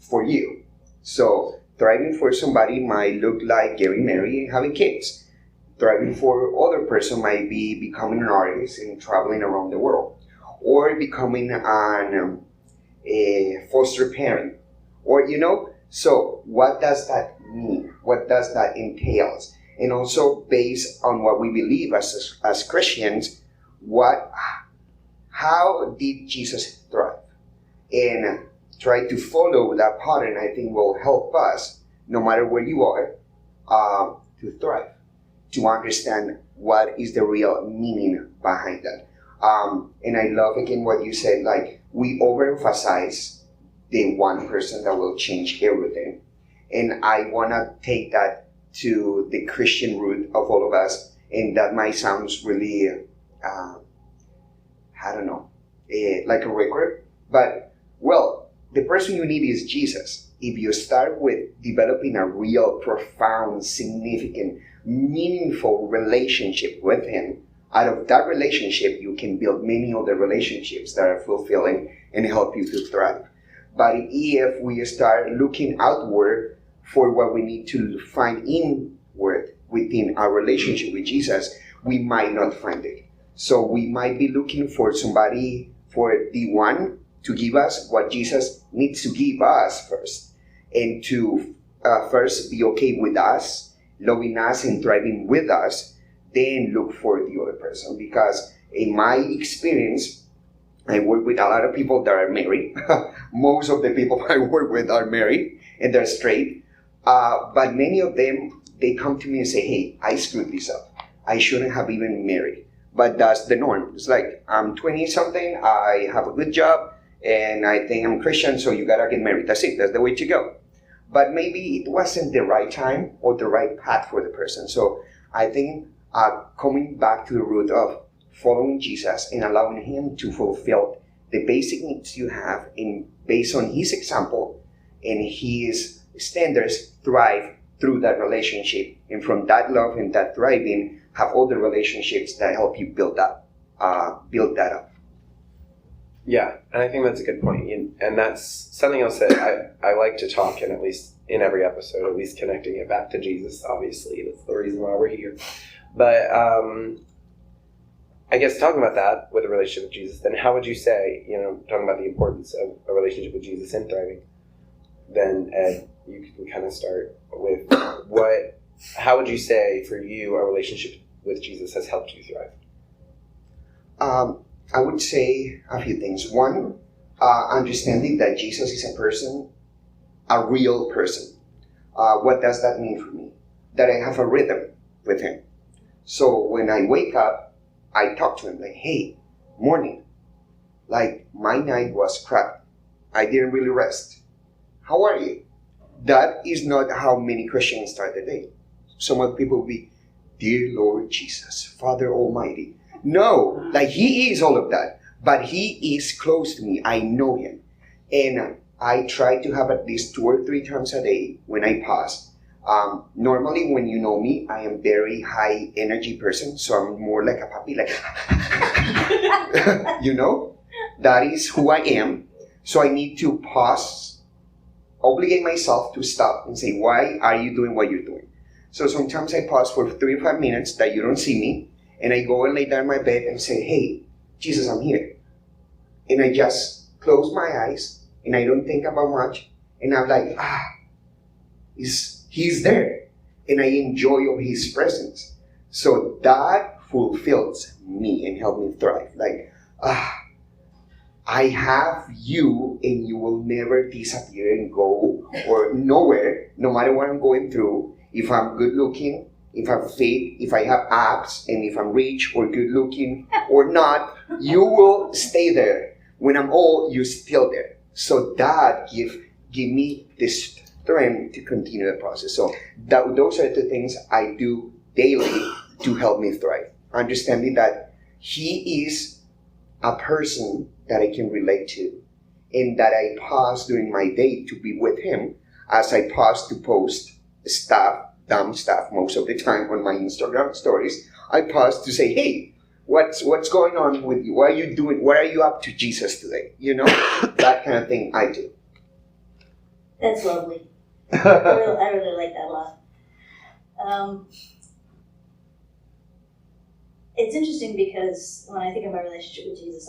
for you. So thriving for somebody might look like getting married and having kids. Thriving for other person might be becoming an artist and traveling around the world, or becoming a foster parent, or So what does that mean? What does that entail? And also, based on what we believe as Christians, how did Jesus thrive? And try to follow that pattern, I think, will help us, no matter where you are, to thrive, to understand what is the real meaning behind that. And I love, again, what you said, like, we overemphasize the one person that will change everything. And I want to take that to the Christian root of all of us. And that might sound really, like a record. But, well, the person you need is Jesus. If you start with developing a real, profound, significant, meaningful relationship with him, out of that relationship, you can build many other relationships that are fulfilling and help you to thrive. But if we start looking outward for what we need to find inward within our relationship with Jesus, we might not find it. So we might be looking for somebody, for the one to give us what Jesus needs to give us first, and to first be okay with us, loving us and thriving with us, then look for the other person. Because in my experience, I work with a lot of people that are married. Most of the people I work with are married and they're straight. But many of them, they come to me and say, hey, I screwed this up. I shouldn't have even married. But that's the norm. It's like, I'm 20-something, I have a good job, and I think I'm Christian, so you gotta get married. That's it. That's the way to go. But maybe it wasn't the right time or the right path for the person. So I think coming back to the root of following Jesus and allowing him to fulfill the basic needs you have, and based on his example and his standards, thrive through that relationship. And from that love and that thriving, have other relationships that help you build that up. Yeah, and I think that's a good point. And that's something else that I like to talk, and at least in every episode, at least connecting it back to Jesus, obviously. That's the reason why we're here. But I guess talking about that with a relationship with Jesus, then how would you say, talking about the importance of a relationship with Jesus in thriving, then Ed, you can kind of start with how would you say for you a relationship with Jesus has helped you thrive? I would say a few things. One, understanding that Jesus is a person, a real person. What does that mean for me? That I have a rhythm with him. So when I wake up, I talk to him like, hey, morning. Like, my night was crap. I didn't really rest. How are you? That is not how many Christians start the day. Some of the people will be, dear Lord Jesus, Father Almighty. No, like he is all of that. But he is close to me. I know him. And I try to have at least 2 or 3 times a day when I pause. Normally, when you know me, I am very high energy person. So I'm more like a puppy, like, you know, that is who I am. So I need to pause, obligate myself to stop and say, why are you doing what you're doing? So sometimes I pause for 3 or 5 minutes that you don't see me. And I go and lay down in my bed and say, hey, Jesus, I'm here. And I just close my eyes and I don't think about much. And I'm like, he's there. And I enjoy of his presence. So that fulfills me and helps me thrive. Like, I have you and you will never disappear and go or nowhere, no matter what I'm going through. If I'm good looking, if I'm fit, if I have abs, and if I'm rich or good looking or not, you will stay there. When I'm old, you're still there. So that give me the strength to continue the process. So those are the things I do daily to help me thrive. Understanding that he is a person that I can relate to, and that I pause during my day to be with him as I pause to post dumb stuff most of the time on my Instagram stories. I pause to say, hey, what's going on with you? What are you doing? What are you up to, Jesus, today? You know, that kind of thing I do. That's lovely. I really like that a lot. It's interesting because when I think of my relationship with Jesus,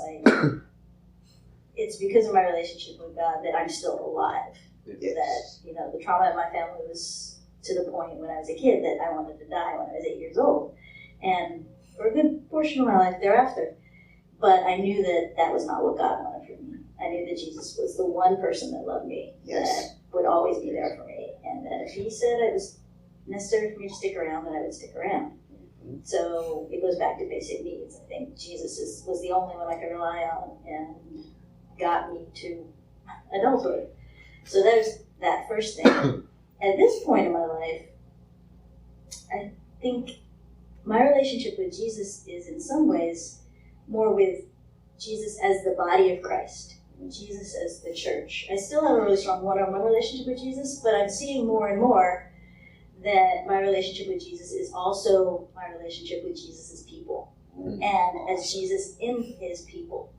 it's because of my relationship with God that I'm still alive. Yes. That, you know, the trauma in my family was to the point when I was a kid that I wanted to die when I was 8 years old. And for a good portion of my life thereafter. But I knew that was not what God wanted for me. I knew that Jesus was the one person that loved me, that would always be there for me. And that if he said it was necessary for me to stick around, then I would stick around. Mm-hmm. So it goes back to basic needs. I think Jesus was the only one I could rely on and got me to adulthood. So there's that first thing. At this point in my life, I think my relationship with Jesus is in some ways more with Jesus as the body of Christ, and Jesus as the church. I still have a really strong one-on-one relationship with Jesus, but I'm seeing more and more that my relationship with Jesus is also my relationship with Jesus' people, and as Jesus in his people.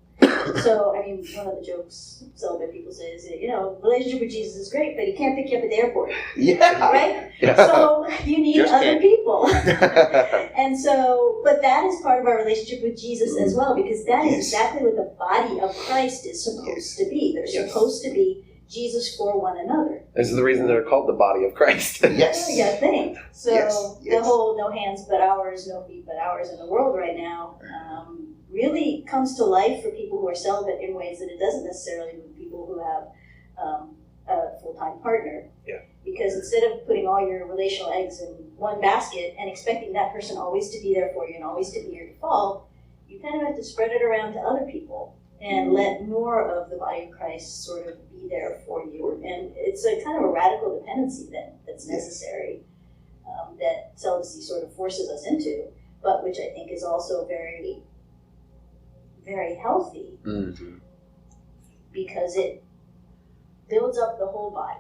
So, I mean, one of the jokes celibate people say is, you know, relationship with Jesus is great, but he can't pick you up at the airport. Yeah. Right? Yeah. So, you need other people. And so, but that is part of our relationship with Jesus as well, because that is exactly what the body of Christ is supposed to be. They're supposed to be Jesus for one another. This is the reason they're called the body of Christ. Yes. Yeah, think. So, the whole no hands but ours, no feet but ours in the world right now, really comes to life for people who are celibate in ways that it doesn't necessarily with people who have a full-time partner. Yeah. Because instead of putting all your relational eggs in one basket and expecting that person always to be there for you and always to be your default, you kind of have to spread it around to other people and let more of the body of Christ sort of be there for you. And it's a kind of a radical dependency that's necessary, that celibacy sort of forces us into, but which I think is also very, very healthy, because it builds up the whole body.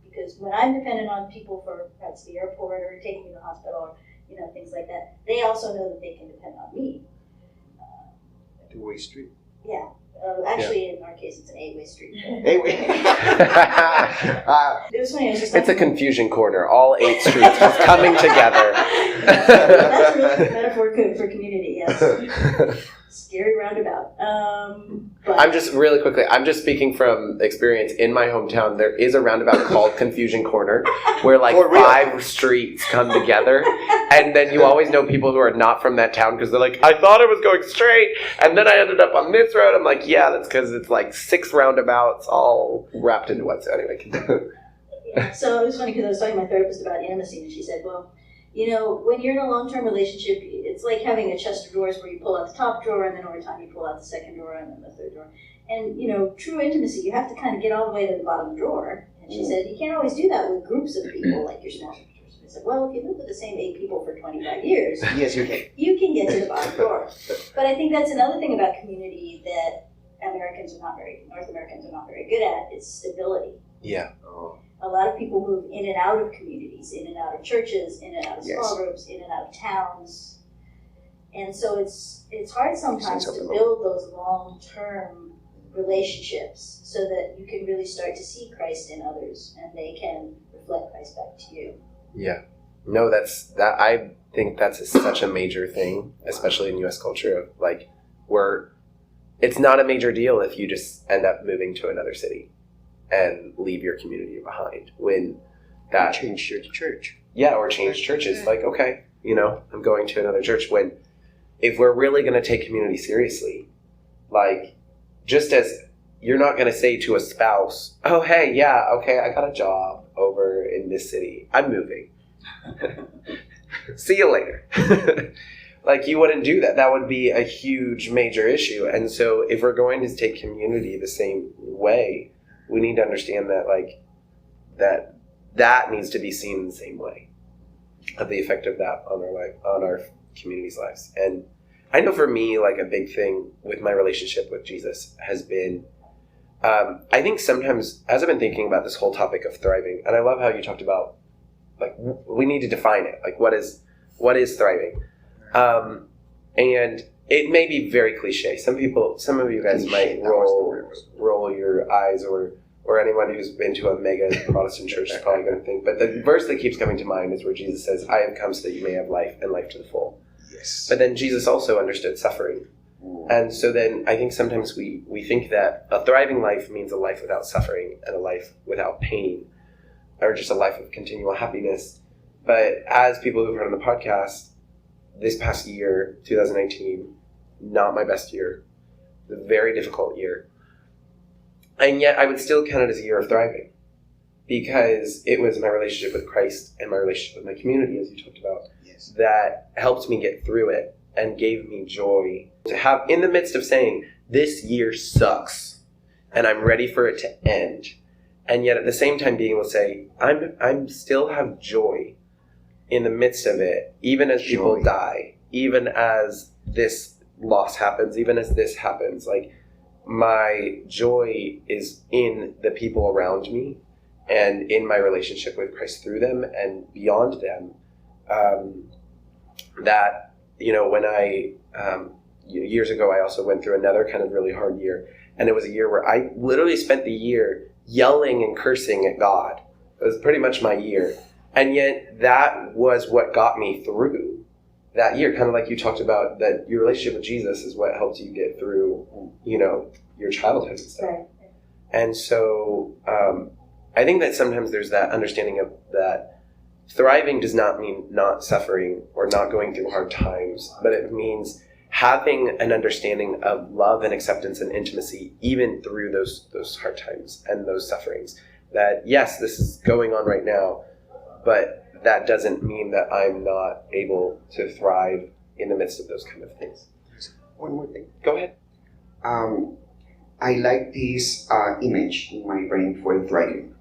Because when I'm dependent on people for perhaps the airport or taking me to the hospital or things like that, they also know that they can depend on me. Two-way street. Yeah. Actually, in our case, it's an 8-way street. 8-way. It was funny. It's a confusion corner. All 8 streets just coming together. That's a really metaphor for community. Yes. Scary roundabout. But I'm just really quickly, I'm just speaking from experience in my hometown. There is a roundabout called Confusion Corner where like For real? 5 streets come together. And then you always know people who are not from that town because they're like, I thought I was going straight. And then I ended up on this road. I'm like, yeah, that's because it's like 6 roundabouts all wrapped into one. So anyway. So it was funny because I was talking to my therapist about intimacy, and she said, well, you know, when you're in a long-term relationship, it's like having a chest of drawers where you pull out the top drawer, and then over time you pull out the second drawer, and then the third drawer. And, you know, true intimacy, you have to kind of get all the way to the bottom drawer. And she said, you can't always do that with groups of people, like your small church. I said, well, if you live with the same 8 people for 25 years, Yes, you can. you can get to the bottom drawer. But I think that's another thing about community that North Americans are not very good at, is stability. Yeah. A lot of people move in and out of communities, in and out of churches, in and out of small Yes. groups, in and out of towns. And so it's hard sometimes Sense to of build those long-term relationships so that you can really start to see Christ in others and they can reflect Christ back to you. Yeah. No, I think that's such a major thing, especially in U.S. culture of like, it's not a major deal if you just end up moving to another city and leave your community behind when that Change your church. yeah, or change churches. Like, okay, you know, I'm going to another church. When if we're really going to take community seriously, like, just as you're not going to say to a spouse, oh, hey, yeah, okay, I got a job over in this city. I'm moving. See you later. Like, you wouldn't do that. That would be a huge, major issue. And so if we're going to take community the same way, we need to understand that, like, that needs to be seen in the same way, of the effect of that on our life, on our community's lives. And I know for me, like, a big thing with my relationship with Jesus has been, I think sometimes, as I've been thinking about this whole topic of thriving, and I love how you talked about, like, we need to define it. Like, what is thriving? And it may be very cliche. Some of you guys might roll your eyes, or anyone who's been to a mega Protestant church is probably going to think. But the verse that keeps coming to mind is where Jesus says, I have come so that you may have life and life to the full. Yes. But then Jesus also understood suffering. And so then I think sometimes we think that a thriving life means a life without suffering and a life without pain, or just a life of continual happiness. But as people who've heard on the podcast, this past year, 2019, not my best year, a very difficult year. And yet I would still count it as a year of thriving, because it was my relationship with Christ and my relationship with my community, as you talked about, Yes. that helped me get through it and gave me joy to have, in the midst of saying, this year sucks and I'm ready for it to end. And yet at the same time being able to say, I'm still have joy in the midst of it, even as people Joy. die, even as this loss happens, even as this happens. Like, my joy is in the people around me and in my relationship with Christ through them and beyond them. That, you know, when I, years ago, I also went through another kind of really hard year. And it was a year where I literally spent the year yelling and cursing at God. It was pretty much my year. And yet that was what got me through that year. Kind of like you talked about, that your relationship with Jesus is what helped you get through, you know, your childhood and stuff. Right. And so I think that sometimes there's that understanding of that thriving does not mean not suffering or not going through hard times, but it means having an understanding of love and acceptance and intimacy even through those hard times and those sufferings. That, yes, this is going on right now, but that doesn't mean that I'm not able to thrive in the midst of those kind of things. One more thing. Go ahead. I like this image in my brain for thriving.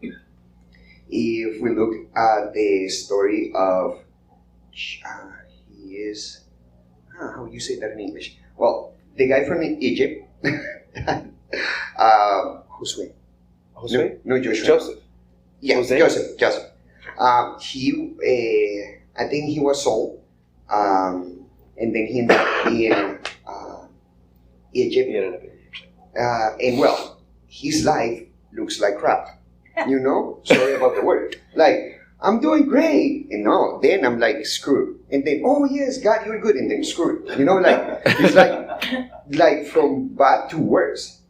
If we look at the story of, he is, how you say that in English? Well, the guy from Egypt, Josue. Josue? No, Joshua. Joseph. Yeah, Jose? Joseph. I think he was sold, and then he ended up in Egypt. And well, his life looks like crap. You know, sorry about the word. Like, I'm doing great, and no, then I'm like screwed, and then, oh yes, God, you're good, and then screwed. You know, like it's like from bad to worse.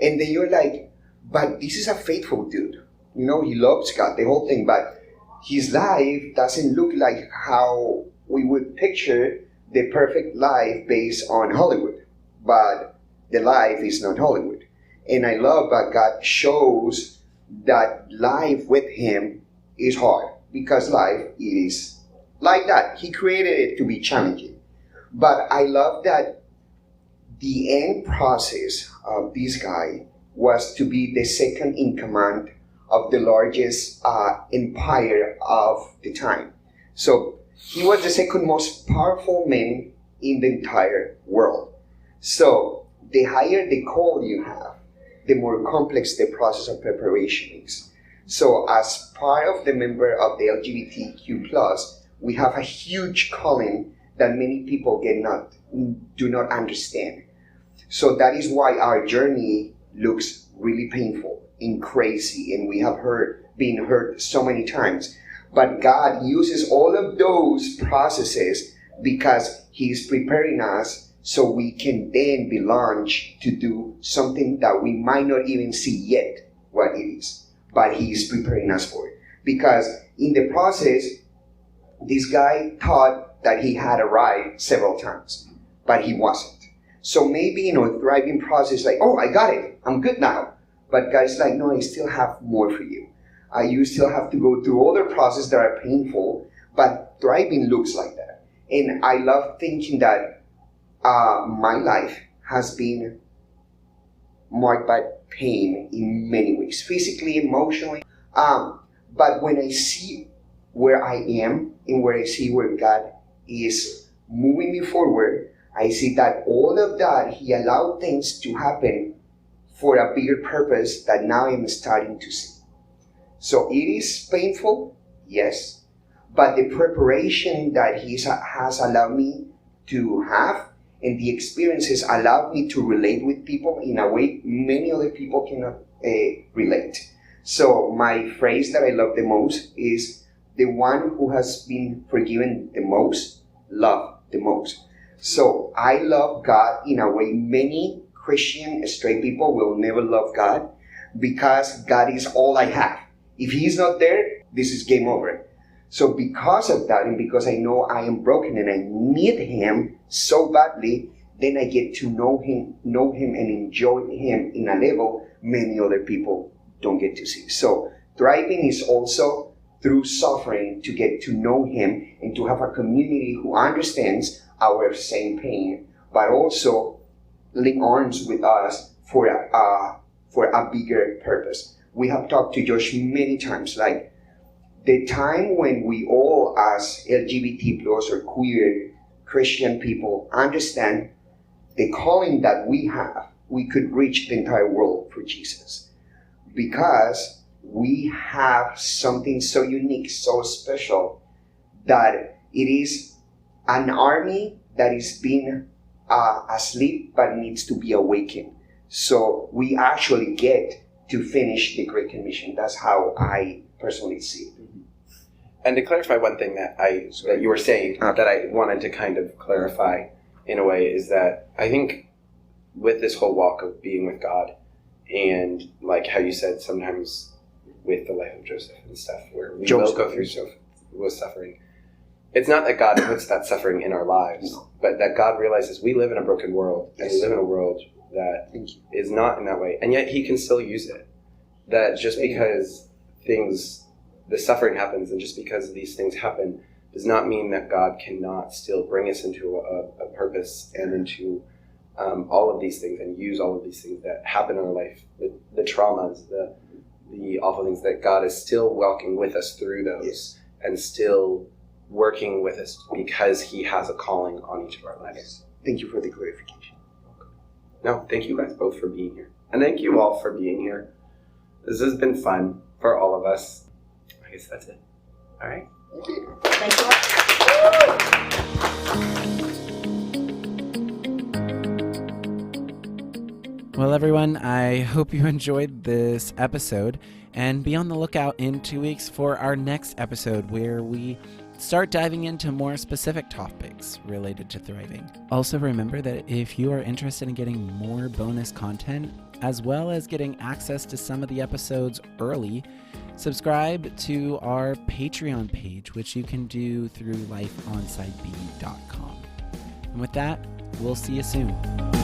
And then you're like, but this is a faithful dude. You know, he loves God, the whole thing, but his life doesn't look like how we would picture the perfect life based on Hollywood. But the life is not Hollywood. And I love that God shows that life with him is hard, because life is like that. He created it to be challenging. But I love that the end process of this guy was to be the second in command of the largest empire of the time. So he was the second most powerful man in the entire world. So the higher the call you have, the more complex the process of preparation is. So as part of the member of the LGBTQ+, we have a huge calling that many people do not understand. So that is why our journey looks really painful and crazy, and we have been hurt so many times. But God uses all of those processes because He is preparing us so we can then be launched to do something that we might not even see yet what it is. But He is preparing us for it. Because in the process, this guy thought that he had arrived several times, but he wasn't. So maybe, thriving process, like, oh, I got it, I'm good now. But God's like, no, I still have more for you. You still have to go through other processes that are painful, but thriving looks like that. And I love thinking that my life has been marked by pain in many ways, physically, emotionally. But when I see where I am and where I see where God is moving me forward, I see that all of that, He allowed things to happen for a bigger purpose that now I'm starting to see. So it is painful, yes, but the preparation that He has allowed me to have and the experiences allowed me to relate with people in a way many other people cannot relate. So my phrase that I love the most is, the one who has been forgiven the most, love the most. So I love God in a way many Christian straight people will never love God, because God is all I have. If He's not there, this is game over. So because of that, and because I know I am broken and I need Him so badly, then I get to know Him and enjoy Him in a level many other people don't get to see. So thriving is also through suffering to get to know Him and to have a community who understands our same pain, but also link arms with us for a bigger purpose. We have talked to Josh many times, like the time when we all as LGBT plus or queer Christian people understand the calling that we have, we could reach the entire world for Jesus. Because we have something so unique, so special, that it is an army that is being asleep but needs to be awakened. So we actually get to finish the Great Commission. That's how I personally see it. And to clarify one thing that you were saying, that I wanted to kind of clarify in a way, is that I think with this whole walk of being with God, and like how you said, sometimes with the life of Joseph and stuff, where we will go through with suffering, it's not that God puts that suffering in our lives, but that God realizes we live in a broken world, and we live in a world that is not in that way, and yet He can still use it. That just because the suffering happens, and just because these things happen, does not mean that God cannot still bring us into a purpose and into all of these things, and use all of these things that happen in our life, the traumas, the awful things, that God is still walking with us through those, and still working with us because He has a calling on each of our lives. Yes. Thank you for the clarification. No, thank you guys both for being here. And thank you all for being here. This has been fun for all of us. I guess that's it. All right. Thank you. Well, everyone, I hope you enjoyed this episode, and be on the lookout in 2 weeks for our next episode, where we start diving into more specific topics related to thriving. Also remember that if you are interested in getting more bonus content, as well as getting access to some of the episodes early, subscribe to our Patreon page, which you can do through lifeonsideb.com. And with that, we'll see you soon.